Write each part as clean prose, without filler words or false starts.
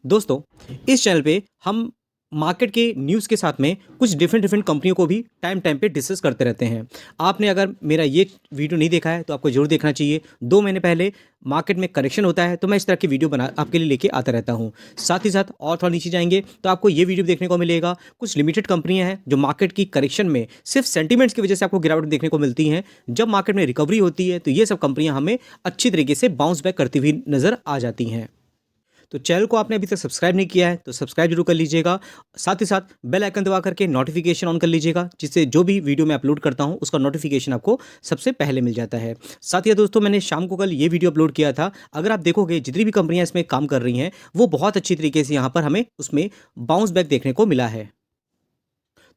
दोस्तों, इस चैनल पे हम मार्केट के न्यूज़ के साथ में कुछ डिफरेंट डिफरेंट कंपनियों को भी टाइम टाइम पे डिस्कस करते रहते हैं। आपने अगर मेरा ये वीडियो नहीं देखा है तो आपको ज़रूर देखना चाहिए। 2 महीने पहले मार्केट में करेक्शन होता है तो मैं इस तरह की वीडियो बना आपके लिए लेके आता रहता हूँ। साथ ही साथ और थोड़ा नीचे जाएँगे तो आपको ये वीडियो देखने को मिलेगा। कुछ लिमिटेड कंपनियाँ हैं जो मार्केट की करेक्शन में सिर्फ सेंटिमेंट्स की वजह से आपको गिरावट देखने को मिलती हैं। जब मार्केट में रिकवरी होती है तो ये सब कंपनियाँ हमें अच्छी तरीके से बाउंस बैक करती हुई नज़र आ जाती हैं। तो चैनल को आपने अभी तक सब्सक्राइब नहीं किया है तो सब्सक्राइब जरूर कर लीजिएगा। साथ ही साथ बेल आइकन दबा करके नोटिफिकेशन ऑन कर लीजिएगा, जिससे जो भी वीडियो मैं अपलोड करता हूं उसका नोटिफिकेशन आपको सबसे पहले मिल जाता है। साथ ही दोस्तों, मैंने शाम को कल ये वीडियो अपलोड किया था। अगर आप देखोगे जितनी भी कंपनियां इसमें काम कर रही हैं वो बहुत अच्छी तरीके से यहाँ पर हमें उसमें बाउंस बैक देखने को मिला है।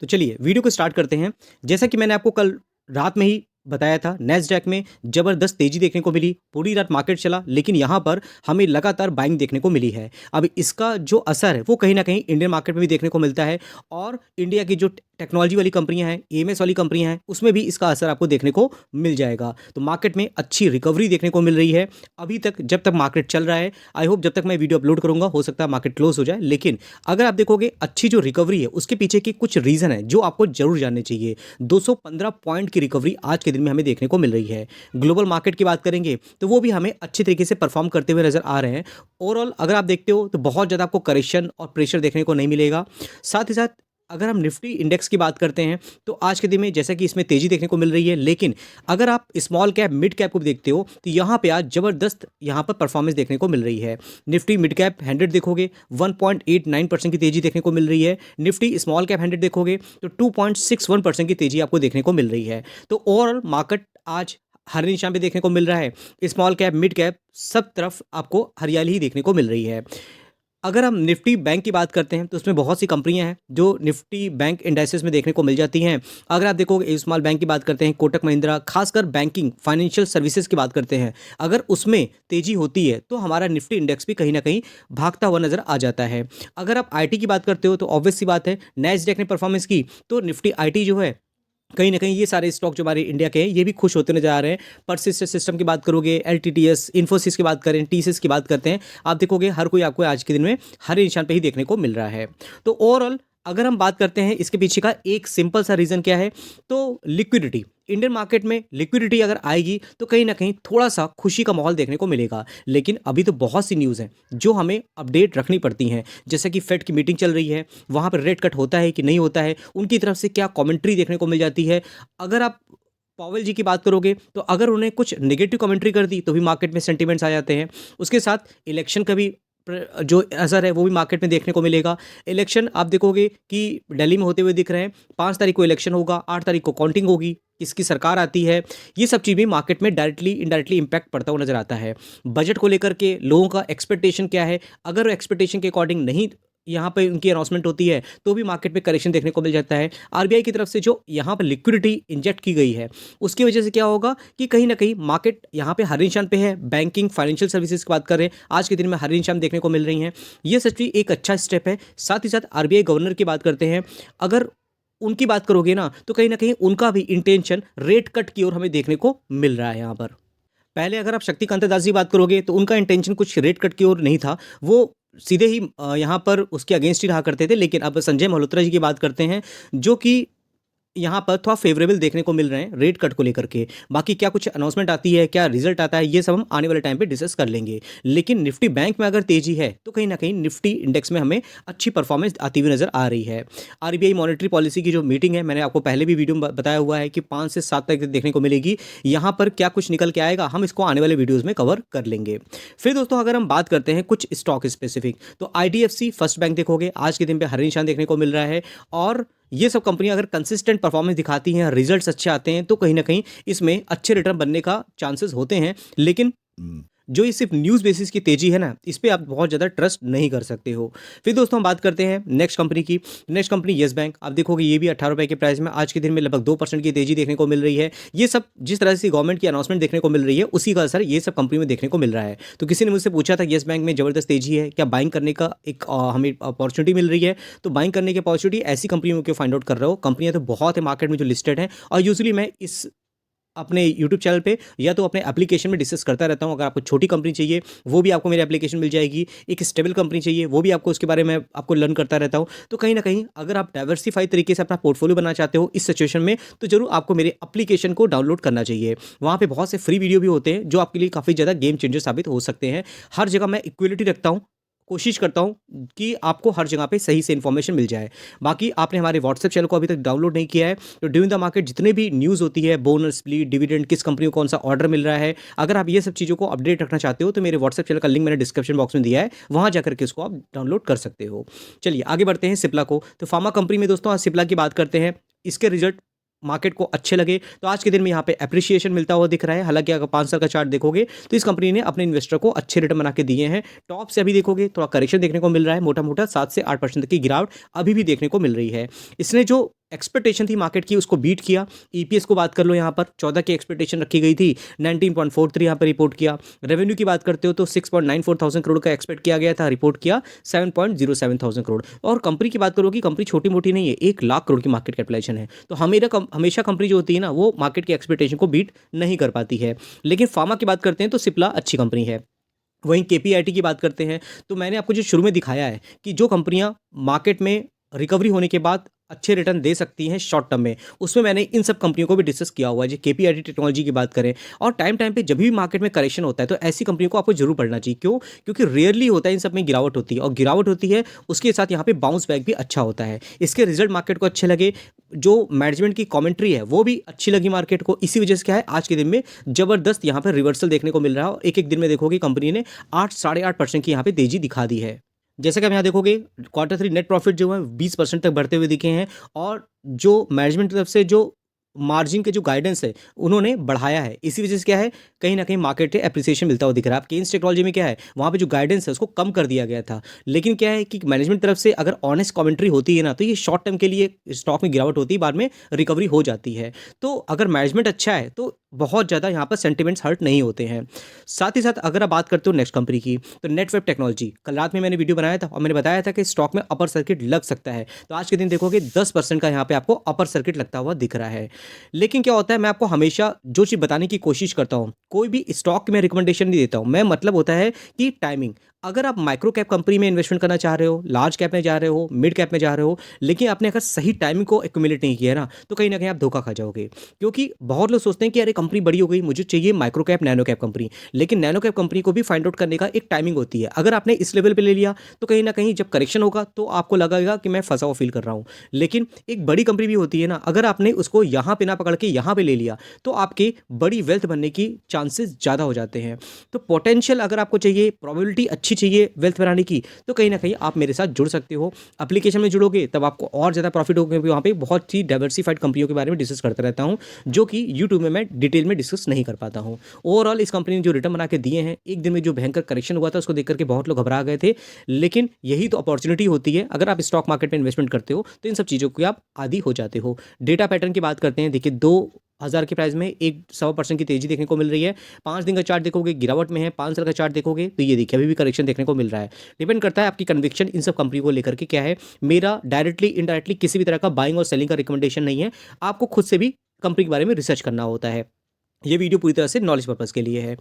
तो चलिए वीडियो को स्टार्ट करते हैं। जैसा कि मैंने आपको कल रात में ही बताया था, नैस्डैक में ज़बरदस्त तेज़ी देखने को मिली। पूरी रात मार्केट चला, लेकिन यहाँ पर हमें लगातार बाइंग देखने को मिली है। अब इसका जो असर है वो कहीं न कहीं इंडियन मार्केट में भी देखने को मिलता है और इंडिया की जो टेक्नोलॉजी वाली कंपनियाँ हैं, ईएमएस वाली कंपनियाँ हैं, उसमें भी इसका असर आपको देखने को मिल जाएगा। तो मार्केट में अच्छी रिकवरी देखने को मिल रही है। अभी तक जब तक मार्केट चल रहा है, आई होप जब तक मैं वीडियो अपलोड करूँगा हो सकता है मार्केट क्लोज हो जाए, लेकिन अगर आप देखोगे अच्छी जो रिकवरी है उसके पीछे के कुछ रीज़न है जो आपको ज़रूर जानने चाहिए। 215 पॉइंट की रिकवरी आज के दिन में हमें देखने को मिल रही है। ग्लोबल मार्केट की बात करेंगे तो वो भी हमें अच्छे तरीके से परफॉर्म करते हुए नज़र आ रहे हैं। ओवरऑल अगर आप देखते हो तो बहुत ज़्यादा आपको करेक्शन और प्रेशर देखने को नहीं मिलेगा। साथ ही साथ अगर हम निफ्टी इंडेक्स की बात करते हैं तो आज के दिन में जैसा कि इसमें तेज़ी देखने को मिल रही है, लेकिन अगर आप स्मॉल कैप मिड कैप को भी देखते हो तो यहाँ पे आज ज़बरदस्त यहाँ पर परफॉर्मेंस देखने को मिल रही है। निफ्टी मिड कैप 100 देखोगे 1.89% की तेज़ी देखने को मिल रही है। निफ्टी स्मॉल कैप 100 देखोगे तो 2.61% की तेज़ी आपको देखने को मिल रही है। तो ओवरऑल मार्केट आज हर निशान पे देखने को मिल रहा है। स्मॉल कैप मिड कैप सब तरफ आपको हरियाली ही देखने को मिल रही है। अगर हम निफ्टी बैंक की बात करते हैं तो उसमें बहुत सी कंपनियां हैं जो निफ्टी बैंक इंडाइसेस में देखने को मिल जाती हैं। अगर आप देखोगे स्मॉल बैंक की बात करते हैं, कोटक महिंद्रा, खासकर बैंकिंग फाइनेंशियल सर्विसेज की बात करते हैं, अगर उसमें तेजी होती है तो हमारा निफ्टी इंडेक्स भी कहीं ना कहीं भागता हुआ नजर आ जाता है। अगर आप आईटी की बात करते हो तो ऑब्वियस सी बात है, नैस्डैक ने परफॉर्मेंस की तो निफ्टी आईटी जो है कहीं ना कहीं ये सारे स्टॉक जो हमारे इंडिया के हैं ये भी खुश होते नजर आ रहे हैं। परसिस्टेंट सिस्टम की बात करोगे, एलटीटीएस, इन्फोसिस की बात करें, टीसीएस की बात करते हैं, आप देखोगे हर कोई आपको आज के दिन में हरे निशान पे ही देखने को मिल रहा है। तो ओवरऑल अगर हम बात करते हैं इसके पीछे का एक सिंपल सा रीज़न क्या है, तो लिक्विडिटी। इंडियन मार्केट में लिक्विडिटी अगर आएगी तो कहीं ना कहीं थोड़ा सा खुशी का माहौल देखने को मिलेगा। लेकिन अभी तो बहुत सी न्यूज़ हैं जो हमें अपडेट रखनी पड़ती हैं, जैसे कि फेड की मीटिंग चल रही है, वहाँ पर रेट कट होता है कि नहीं होता है, उनकी तरफ से क्या कमेंट्री देखने को मिल जाती है। अगर आप पॉवेल जी की बात करोगे तो अगर उन्हें कुछ नेगेटिव कमेंट्री कर दी तो भी मार्केट में सेंटीमेंट्स आ जाते हैं। उसके साथ इलेक्शन का भी जो असर है वो भी मार्केट में देखने को मिलेगा। इलेक्शन आप देखोगे कि दिल्ली में होते हुए दिख रहे हैं। 5 तारीख को इलेक्शन होगा, 8 तारीख को काउंटिंग होगी, किसकी सरकार आती है, ये सब चीज़ भी मार्केट में डायरेक्टली इनडायरेक्टली इंपैक्ट पड़ता हुआ नजर आता है। बजट को लेकर के लोगों का एक्सपेक्टेशन क्या है, अगर एक्सपेक्टेशन के अकॉर्डिंग नहीं यहाँ पे उनकी अनाउंसमेंट होती है तो भी मार्केट में करेक्शन देखने को मिल जाता है। आरबीआई की तरफ से जो यहाँ पर लिक्विडिटी इंजेक्ट की गई है उसकी वजह से क्या होगा कि कहीं ना कहीं मार्केट यहाँ पे हरे निशान पे है। बैंकिंग फाइनेंशियल सर्विसेज की बात करें, आज के दिन में हरे निशान देखने को मिल रही हैं। ये सच्ची एक अच्छा स्टेप है। साथ ही साथ आरबीआई गवर्नर की बात करते हैं, अगर उनकी बात करोगे ना तो कहीं ना कहीं उनका भी इंटेंशन रेट कट की ओर हमें देखने को मिल रहा है। यहाँ पर पहले अगर आप शक्तिकांत दास की बात करोगे तो उनका इंटेंशन कुछ रेट कट की ओर नहीं था, वो सीधे ही यहाँ पर उसके अगेंस्ट ही रहा करते थे। लेकिन अब संजय मल्होत्रा जी की बात करते हैं जो कि यहाँ पर थोड़ा फेवरेबल देखने को मिल रहे हैं रेट कट को लेकर के। बाकी क्या कुछ अनाउंसमेंट आती है, क्या रिजल्ट आता है, ये सब हम आने वाले टाइम पे डिस्कस कर लेंगे। लेकिन निफ्टी बैंक में अगर तेजी है तो कहीं ना कहीं निफ्टी इंडेक्स में हमें अच्छी परफॉर्मेंस आती हुई नजर आ रही है। आरबीआई मॉनेटरी पॉलिसी की जो मीटिंग है, मैंने आपको पहले भी वीडियो में बताया हुआ है कि 5 से 7 तारीख तक देखने को मिलेगी। यहाँ पर क्या कुछ निकल के आएगा हम इसको आने वाले वीडियोज़ में कवर कर लेंगे। फिर दोस्तों अगर हम बात करते हैं कुछ स्टॉक स्पेसिफिक, तो आईडीएफसी फर्स्ट बैंक देखोगे आज के दिन पे हरे निशान देखने को मिल रहा है। और ये सब कंपनियां अगर कंसिस्टेंट परफॉर्मेंस दिखाती हैं, रिजल्ट्स अच्छे आते हैं तो कहीं ना कहीं इसमें अच्छे रिटर्न बनने का चांसेस होते हैं। लेकिन जो ये सिर्फ न्यूज़ बेसिस की तेजी है ना, इस पे आप बहुत ज़्यादा ट्रस्ट नहीं कर सकते हो। फिर दोस्तों हम बात करते हैं नेक्स्ट कंपनी की। नेक्स्ट कंपनी येस बैंक, आप देखोगे ये भी 18 रुपये के प्राइस में आज के दिन में लगभग 2% की तेजी देखने को मिल रही है। ये सब जिस तरह से गवर्नमेंट की अनाउंसमेंट देखने को मिल रही है उसी का असर ये सब कंपनी में देखने को मिल रहा है। तो किसी ने मुझसे पूछा था येस बैंक में ज़बरदस्त तेजी है, क्या बाइंग करने का एक हमें अपॉर्चुनिटी मिल रही है? तो बाइंग करने की अपॉर्चुनिटी ऐसी कंपनियों को फाइंड आउट कर रहे हो। कंपनियां तो बहुत है मार्केट में जो लिस्टेड हैं और यूजली मैं इस अपने यूट्यूब चैनल पे या तो अपने एप्लीकेशन में डिस्कस करता रहता हूँ। अगर आपको छोटी कंपनी चाहिए वो भी आपको मेरे एप्लीकेशन मिल जाएगी, एक स्टेबल कंपनी चाहिए वो भी आपको उसके बारे में आपको लर्न करता रहता हूँ। तो कहीं ना कहीं अगर आप डाइवर्सिफाई तरीके से अपना पोर्टफोलियो बनाना चाहते हो इस सिचुएशन में, तो जरूर आपको मेरे एप्लीकेशन को डाउनलोड करना चाहिए। वहाँ पे बहुत से फ्री वीडियो भी होते हैं जो आपके लिए काफ़ी ज़्यादा गेम चेंजर साबित हो सकते हैं। हर जगह मैं इक्वलिटी रखता हूँ, कोशिश करता हूँ कि आपको हर जगह पे सही से इन्फॉर्मेशन मिल जाए। बाकी आपने हमारे व्हाट्सएप चैनल को अभी तक डाउनलोड नहीं किया है तो ड्यूरिंग द मार्केट जितने भी न्यूज़ होती है, बोनस, स्प्लिट, डिविडेंड, किस कंपनी को कौन सा ऑर्डर मिल रहा है, अगर आप ये सब चीज़ों को अपडेट रखना चाहते हो तो मेरे व्हाट्सएप चैनल का लिंक मैंने डिस्क्रिप्शन बॉक्स में दिया है, वहाँ जाकर के इसको आप डाउनलोड कर सकते हो। चलिए आगे बढ़ते हैं सिप्ला को। तो फार्मा कंपनी में दोस्तों आज सिप्ला की बात करते हैं। इसके रिजल्ट मार्केट को अच्छे लगे तो आज के दिन में यहाँ पे एप्रिसिएशन मिलता हुआ दिख रहा है। हालांकि अगर 5 साल का चार्ट देखोगे तो इस कंपनी ने अपने इन्वेस्टर को अच्छे रिटर्न बना के दिए हैं। टॉप से अभी देखोगे थोड़ा करेक्शन देखने को मिल रहा है, मोटा मोटा 7 से 8% तक की गिरावट अभी भी देखने को मिल रही है। इसने जो एक्सपेक्टेशन थी मार्केट की उसको बीट किया। ईपीएस को बात कर लो, यहाँ पर 14 की एक्सपेक्टेशन रखी गई थी, 19.43 यहाँ पर रिपोर्ट किया। रेवेन्यू की बात करते हो तो 6.94 थाउजेंड करोड़ का एक्सपेक्ट किया गया था, रिपोर्ट किया 7.07 थाउजेंड करोड़। और कंपनी की बात करो कि कंपनी छोटी मोटी नहीं है, 1 लाख करोड़ की मार्केट कैपिटलाइजेशन है। तो हमेशा कंपनी जो होती है ना वो मार्केट की एक्सपेक्टेशन को बीट नहीं कर पाती है। लेकिन फार्मा की बात करते हैं तो सिप्ला अच्छी कंपनी है। वहीं केपीआईटी की बात करते हैं तो मैंने आपको जो शुरू में दिखाया है कि जो कंपनियां मार्केट में रिकवरी होने के बाद अच्छे रिटर्न दे सकती हैं शॉर्ट टर्म में, उसमें मैंने इन सब कंपनियों को भी डिस्कस किया हुआ है। जो केपीआईटी टेक्नोलॉजी की बात करें, और टाइम टाइम पे जब भी मार्केट में करेक्शन होता है तो ऐसी कंपनियों को आपको जरूर पढ़ना चाहिए। क्यों? क्योंकि रेयरली होता है इन सब में गिरावट होती है, और गिरावट होती है उसके साथ यहाँ पे बाउंस बैक भी अच्छा होता है। इसके रिजल्ट मार्केट को अच्छे लगे, जो मैनेजमेंट की कमेंट्री है वो भी अच्छी लगी मार्केट को। इसी वजह से क्या है आज के दिन में जबरदस्त यहाँ पर रिवर्सल देखने को मिल रहा है, और एक एक दिन में देखोगे कंपनी ने 8-8.5% की यहाँ पे तेजी दिखा दी है। जैसे कि आप यहाँ देखोगे Q3 नेट प्रॉफिट जो है 20% तक बढ़ते हुए दिखे हैं, और जो मैनेजमेंट की तरफ से जो मार्जिन के जो गाइडेंस है उन्होंने बढ़ाया है। इसी वजह से क्या है कहीं ना कहीं मार्केट में एप्रिसिएशन मिलता हुआ दिख रहा है। आप केन्स टेक्नोलॉजी में क्या है वहाँ पे जो गाइडेंस है उसको कम कर दिया गया था, लेकिन क्या है कि मैनेजमेंट तरफ से अगर ऑनेस्ट कमेंट्री होती है ना तो ये शॉर्ट टर्म के लिए स्टॉक में गिरावट होती है, बाद में रिकवरी हो जाती है। तो अगर मैनेजमेंट अच्छा है तो बहुत ज़्यादा यहाँ पर सेंटिमेंट्स हर्ट नहीं होते हैं। साथ ही साथ अगर आप बात करते हो नेक्स्ट कंपनी की तो नेटवेब टेक्नोलॉजी, कल रात में मैंने वीडियो बनाया था और मैंने बताया था कि स्टॉक में अपर सर्किट लग सकता है। तो आज के दिन देखोगे 10% का यहाँ पे आपको अपर सर्किट लगता हुआ दिख रहा है। लेकिन क्या होता है मैं आपको हमेशा जो चीज़ बताने की कोशिश करता हूँ, कोई भी स्टॉक में रिकमेंडेशन नहीं देता हूँ मैं। मतलब होता है कि टाइमिंग, अगर आप माइक्रो कैप कंपनी में इन्वेस्टमेंट करना चाह रहे हो, लार्ज कैप में जा रहे हो, मिड कैप में जा रहे हो, लेकिन आपने अगर सही टाइमिंग को एक्यूमुलेट नहीं किया ना तो कहीं ना कहीं आप धोखा खा जाओगे। क्योंकि बहुत लोग सोचते हैं कि अरे कंपनी बड़ी हो गई, मुझे चाहिए micro cap nano cap company, लेकिन नैनो कैप कंपनी को भी फाइंड आउट करने का एक टाइमिंग होती है। अगर आपने इस लेवल पर ले लिया तो कहीं ना कहीं जब करेक्शन होगा तो आपको लगेगा कि मैं फंसा हुआ फील कर रहा हूँ। लेकिन एक बड़ी कंपनी भी होती है ना, अगर आपने उसको यहाँ पे ना पकड़ के यहाँ पे ले लिया तो आपके बड़ी वेल्थ बनने की चांसेस ज़्यादा हो जाते हैं। तो पोटेंशियल अगर आपको चाहिए, प्रोबेबिलिटी अच्छी चाहिए वेल्थ बनाने की, तो कहीं ना कहीं आप मेरे साथ जुड़ सकते हो। एप्लीकेशन में जुड़ोगे तब आपको और ज़्यादा प्रॉफिट होगा, क्योंकि वहाँ पे बहुत ही डाइवर्सिफाइड कंपनियों के बारे में डिस्कस करता रहता हूँ जो कि यूट्यूब में मैं डिटेल में डिस्कस नहीं कर पाता हूँ। ओवरऑल इस कंपनी ने जो रिटर्न बना के दिए हैं, एक दिन में जो भयंकर करेक्शन हुआ था उसको देख करके बहुत लोग घबरा गए थे, लेकिन यही तो अपॉर्चुनिटी होती है। अगर आप स्टॉक मार्केट में इन्वेस्टमेंट करते हो तो इन सब चीज़ों को आप आदी हो जाते हो। डेटा पैटर्न की बात करते हैं, देखिए 2000 के प्राइस में 1.25% की तेजी देखने को मिल रही है। 5 दिन का चार्ट देखोगे गिरावट में है, 5 साल का चार्ट देखोगे तो ये देखिए अभी भी करेक्शन देखने को मिल रहा है। डिपेंड करता है आपकी कन्विक्शन इन सब कंपनी को लेकर के क्या है। मेरा डायरेक्टली इनडायरेक्टली किसी भी तरह का बाइंग और सेलिंग का रिकमेंडेशन नहीं है, आपको खुद से भी कंपनी के बारे में रिसर्च करना होता है। ये वीडियो पूरी तरह से नॉलेज पर्पज़ के लिए है।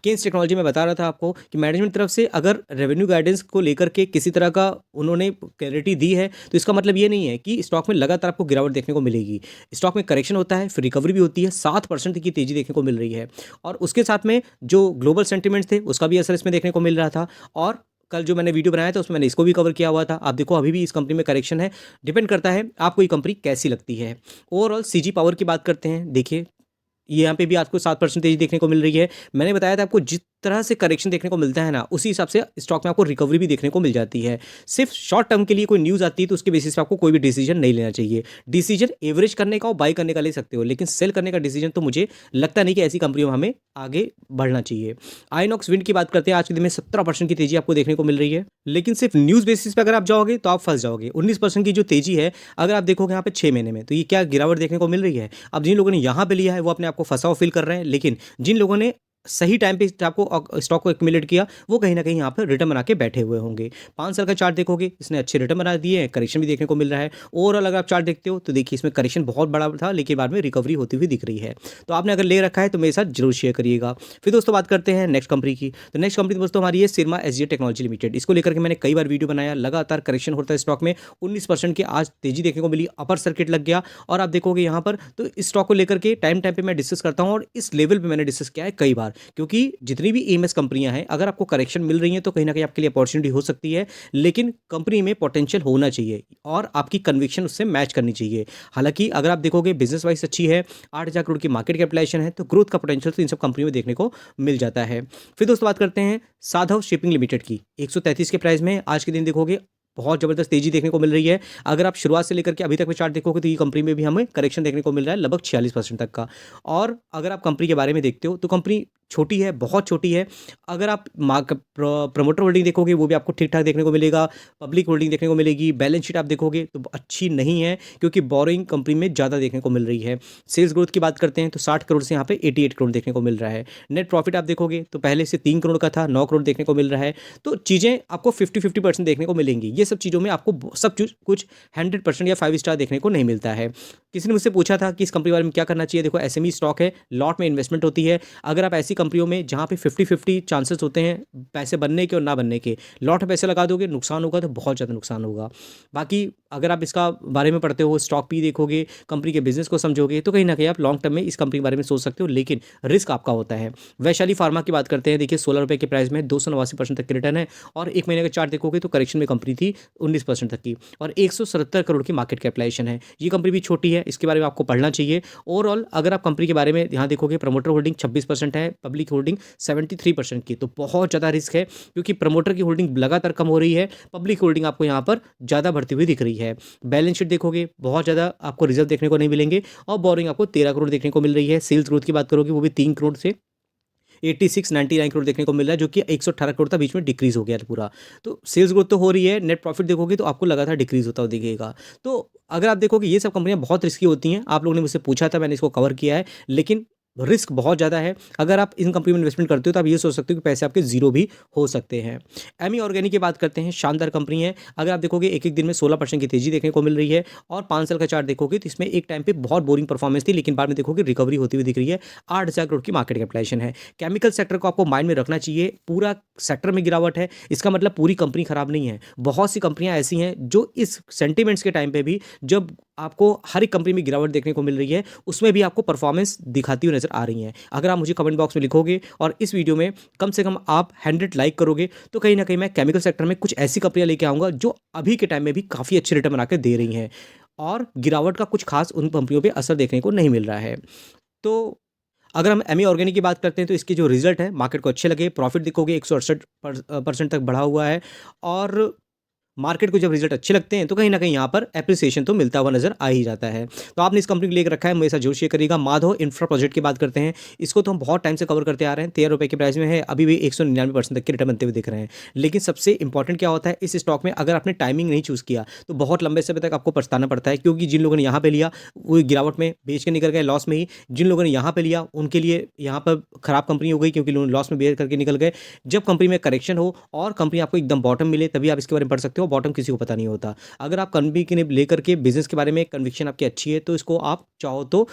केन्स टेक्नोलॉजी में बता रहा था आपको कि मैनेजमेंट तरफ से अगर रेवेन्यू गाइडेंस को लेकर के किसी तरह का उन्होंने क्लैरिटी दी है तो इसका मतलब ये नहीं है कि स्टॉक में लगातार आपको गिरावट देखने को मिलेगी। स्टॉक में करेक्शन होता है, फिर रिकवरी भी होती है। 7% की तेजी देखने को मिल रही है, और उसके साथ में जो ग्लोबल सेंटिमेंट्स थे उसका भी असर इसमें देखने को मिल रहा था। और कल जो मैंने वीडियो बनाया था उसमें मैंने इसको भी कवर किया हुआ था। आप देखो अभी भी इस कंपनी में करेक्शन है। डिपेंड करता है आपको ये कंपनी कैसी लगती है। ओवरऑल सीजी पावर की बात करते हैं, देखिए यहाँ पे भी आपको 7% तेजी देखने को मिल रही है। मैंने बताया था आपको जिस तरह से करेक्शन देखने को मिलता है ना, उसी हिसाब से स्टॉक में आपको रिकवरी भी देखने को मिल जाती है। सिर्फ शॉर्ट टर्म के लिए कोई न्यूज़ आती है तो उसके बेसिस पे आपको कोई भी डिसीजन नहीं लेना चाहिए। डिसीजन एवरेज करने का और बाई करने का ले सकते हो, लेकिन सेल करने का डिसीजन तो मुझे लगता नहीं कि ऐसी कंपनियों में हमें आगे बढ़ना चाहिए। आइनॉक्स विंड की बात करते हैं, आज के दिन में 17% की तेजी आपको देखने को मिल रही है, लेकिन सिर्फ न्यूज़ बेसिस पे अगर आप जाओगे तो आप फंस जाओगे। 19% की जो तेजी है अगर आप देखोगे यहाँ पे 6 महीने में, तो ये क्या गिरावट देखने को मिल रही है। अब जिन लोगों ने यहाँ पे लिया है वो अपने आप को फंसा हुआ फील कर रहे हैं, लेकिन जिन लोगों ने सही टाइम पे आपको स्टॉक को एक्यूमुलेट किया, वो कहीं ना कहीं यहाँ पर रिटर्न बना के बैठे हुए होंगे। 5 साल का चार्ट देखोगे, इसने अच्छे रिटर्न बना दिए हैं, करेक्शन भी देखने को मिल रहा है। ओवरऑल अगर आप चार्ट देखते हो तो देखिए इसमें करेक्शन बहुत बड़ा था, लेकिन बाद में रिकवरी होती हुई दिख रही है। तो आपने अगर ले रखा है तो मेरे साथ जरूर शेयर करिएगा। फिर दोस्तों बात करते हैं नेक्स्ट कंपनी की। तो नेक्स्ट कंपनी दोस्तों हमारी है सिरमा एसजीए टेक्नोलॉजी लिमिटेड। इसको लेकर के मैंने कई बार वीडियो बनाया, लगातार करेक्शन होता है स्टॉक में, 19% की आज तेजी देखने को मिली, अपर सर्किट लग गया। और आप देखोगे यहाँ पर तो इस स्टॉक को लेकर के टाइम टाइम पे मैं डिस्कस करता हूँ, और इस लेवल पे मैंने डिस्कस किया है कई बार, क्योंकि जितनी भी ईएमएस कंपनियां हैं, अगर आपको करेक्शन मिल रही है तो कहीं ना कहीं आपके लिए अपॉर्चुनिटी हो सकती है, लेकिन कंपनी में पोटेंशियल होना चाहिए और आपकी कन्विक्शन उससे मैच करनी चाहिए। हालांकि अगर आप देखोगे बिजनेस वाइज अच्छी है, 8,000 करोड़ की मार्केट कैपिटलाइजेशन है, तो ग्रोथ का पोटेंशियल तो इन सब कंपनियों में देखने को मिल जाता है। फिर दोस्तों बात करते हैं साधव शिपिंग लिमिटेड की। 133 के प्राइस में आज के दिन देखोगे बहुत ज़बरदस्त तेजी देखने को मिल रही है। अगर आप शुरुआत से लेकर के अभी तक में चार्ट देखोगे तो ये कंपनी में भी हमें करेक्शन देखने को मिल रहा है, लगभग 46% तक का। और अगर आप कंपनी के बारे में देखते हो तो कंपनी छोटी है, बहुत छोटी है। अगर आप प्रमोटर होल्डिंग देखोगे वो भी आपको ठीक ठाक देखने को मिलेगा, पब्लिक होल्डिंग देखने को मिलेगी। बैलेंस शीट आप देखोगे तो अच्छी नहीं है, क्योंकि बोरोइंग कंपनी में ज़्यादा देखने को मिल रही है। सेल्स ग्रोथ की बात करते हैं तो 60 करोड़ से यहाँ पे 88 करोड़ देखने को मिल रहा है। नेट प्रॉफिट आप देखोगे तो पहले से 3 करोड़ का था, 9 करोड़ देखने को मिल रहा है। तो चीज़ें आपको 50-50% देखने को मिलेंगी। ये सब चीज़ों में आपको सब कुछ 100% या 5 स्टार देखने को नहीं मिलता है। किसी ने मुझसे पूछा था कि इस कंपनी के बारे में क्या करना चाहिए। देखो एसएमई स्टॉक है, लॉट में इन्वेस्टमेंट होती है। अगर आप ऐसी कंपनियों में जहाँ पे 50-50 चांसेस होते हैं पैसे बनने के और ना बनने के, लॉट में पैसे लगा दोगे नुकसान होगा तो बहुत ज़्यादा नुकसान होगा। बाकी अगर आप इसका बारे में पढ़ते हो, स्टॉक भी देखोगे, कंपनी के बिजनेस को समझोगे, तो कहीं ना कहीं आप लॉन्ग टर्म में इस कंपनी के बारे में सोच सकते हो, लेकिन रिस्क आपका होता है। वैशाली फार्मा की बात करते हैं, देखिए 16 रुपये के प्राइस में 289% तक की रिटर्न है, और एक महीने का चार्ट देखोगे तो करेक्शन में कंपनी थी 19% तक की, और 177 करोड़ की मार्केट कैपिटलाइजेशन है। ये कंपनी भी छोटी है, इसके बारे में आपको पढ़ना चाहिए। ओवरऑल अगर आप कंपनी के बारे में यहाँ देखोगे, प्रमोटर होल्डिंग 26% है, पब्लिक होल्डिंग 73% की, तो बहुत ज़्यादा रिस्क है, क्योंकि प्रमोटर की होल्डिंग लगातार कम हो रही है, पब्लिक होल्डिंग आपको यहाँ पर ज़्यादा बढ़ती हुई दिख रही है। बैलेंस शीट देखोगे बहुत ज़्यादा आपको रिजर्व देखने को नहीं मिलेंगे, और बोरिंग आपको 13 करोड़ देखने को मिल रही है। सेल्स ग्रोथ की बात करोगे वो भी 3 करोड़ से 86-99 करोड़ देखने को मिल रहा है, जो कि 118 करोड़ था, बीच में डिक्रीज हो गया था पूरा। तो सेल्स ग्रोथ तो हो रही है, नेट प्रॉफिट देखोगे तो आपको लगातार डिक्रीज होता हुआ दिखेगा। तो अगर आप देखोगे ये सब कंपनियां बहुत रिस्की होती हैं। आप लोगों ने मुझसे पूछा था, मैंने इसको कवर किया है, लेकिन रिस्क बहुत ज़्यादा है। अगर आप इन कंपनी में इन्वेस्टमेंट करते हो तो आप ये सोच सकते हो कि पैसे आपके जीरो भी हो सकते हैं। एमी ऑर्गेनिक की बात करते हैं, शानदार कंपनी है। अगर आप देखोगे एक एक दिन में 16% की तेजी देखने को मिल रही है, और 5 साल का चार्ट देखोगे तो इसमें एक टाइम पे बहुत बोरिंग परफॉर्मेंस थी, लेकिन बाद में देखोगे रिकवरी होती हुई दिख रही है। 8,000 करोड़ की मार्केट कैपिटलाइजेशन है। केमिकल सेक्टर को आपको माइंड में रखना चाहिए। पूरा सेक्टर में गिरावट है, इसका मतलब पूरी कंपनी खराब नहीं है। बहुत सी कंपनियां ऐसी हैं जो इस सेंटिमेंट्स के टाइम पे भी, जब आपको हर एक कंपनी में गिरावट देखने को मिल रही है, उसमें भी आपको परफॉर्मेंस दिखाती हुई नजर आ रही हैं। अगर आप मुझे कमेंट बॉक्स में लिखोगे और इस वीडियो में कम से कम आप 100 लाइक करोगे, तो कहीं ना कहीं मैं केमिकल सेक्टर में कुछ ऐसी कंपनियां लेके आऊँगा जो अभी के टाइम में भी काफ़ी अच्छे रिटर्न बना के दे रही हैं, और गिरावट का कुछ खास उन कंपनियों पर असर देखने को नहीं मिल रहा है। तो अगर हम एमी ऑर्गेनिक की बात करते हैं तो इसके जो रिजल्ट है मार्केट को अच्छे लगे। प्रॉफिट देखोगे 168% तक बढ़ा हुआ है, और मार्केट को जब रिजल्ट अच्छे लगते हैं तो कहीं ना कहीं यहाँ पर एप्रिसिएशन तो मिलता हुआ नजर आ ही जाता है। तो आपने इस कंपनी को लेकर रखा है, मेरे साथ जरूर शेयर करिएगा। माधव इंफ्रा प्रोजेक्ट की बात करते हैं, इसको तो हम बहुत टाइम से कवर करते आ रहे हैं। 13 रुपये के प्राइस में है, अभी भी 199% तक के रिटर्न बनते हुए दिख रहे हैं। लेकिन सबसे इंपॉर्टेंट क्या होता है इस स्टॉक में, अगर आपने टाइमिंग नहीं चूज़ किया तो बहुत लंबे समय तक आपको पछताना पड़ता है, क्योंकि जिन लोगों ने यहाँ पे लिया वो गिरावट में बेच के निकल गए लॉस में ही। जिन लोगों ने यहाँ पे लिया उनके लिए यहाँ पर खराब कंपनी हो गई, क्योंकि लोग लॉस में बेच करके निकल गए। जब कंपनी में करेक्शन हो और कंपनी आपको एकदम बॉटम मिले, तभी आप इसके बारे में पढ़ सकते हो। बॉटम किसी को पता नहीं होता। अगर आप कंपनी के लेकर के बिजनेस के बारे में कन्विक्शन आपकी अच्छी है, तो इसको आप चाहो तो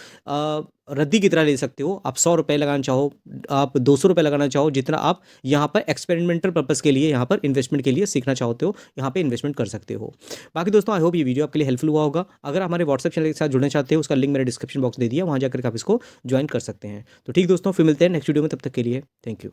रद्दी की तरह ले सकते हो। आप 100 रुपये लगाना चाहो, आप 200 रुपये लगाना चाहो, जितना आप यहाँ पर एक्सपेरिमेंटल पर्पस के लिए, यहाँ पर इन्वेस्टमेंट के लिए सीखना चाहते हो, यहाँ पे इन्वेस्टमेंट कर सकते हो। बाकी दोस्तों आई होप ये वीडियो आपके लिए हेल्पफुल हुआ होगा। अगर हमारे व्हाट्सएप चैनल के साथ जुड़ना चाहते हो, उसका लिंक मैंने डिस्क्रिप्शन बॉक्स दे दिया, वहाँ जाकर आप इसको ज्वाइन कर सकते हैं। तो ठीक दोस्तों, फिर मिलते हैं नेक्स्ट वीडियो में, तब तक के लिए थैंक यू।